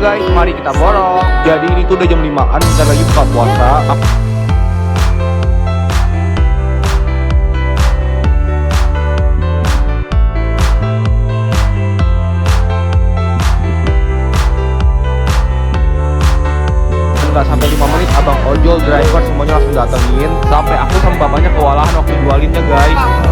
guys, mari kita borong. Jadi ini tuh udah jam 5-an, bentar lagi buka puasa. Nggak sampai 5 menit abang ojol driver semuanya langsung datengin, sampai aku sama bapaknya kewalahan waktu jualinnya guys.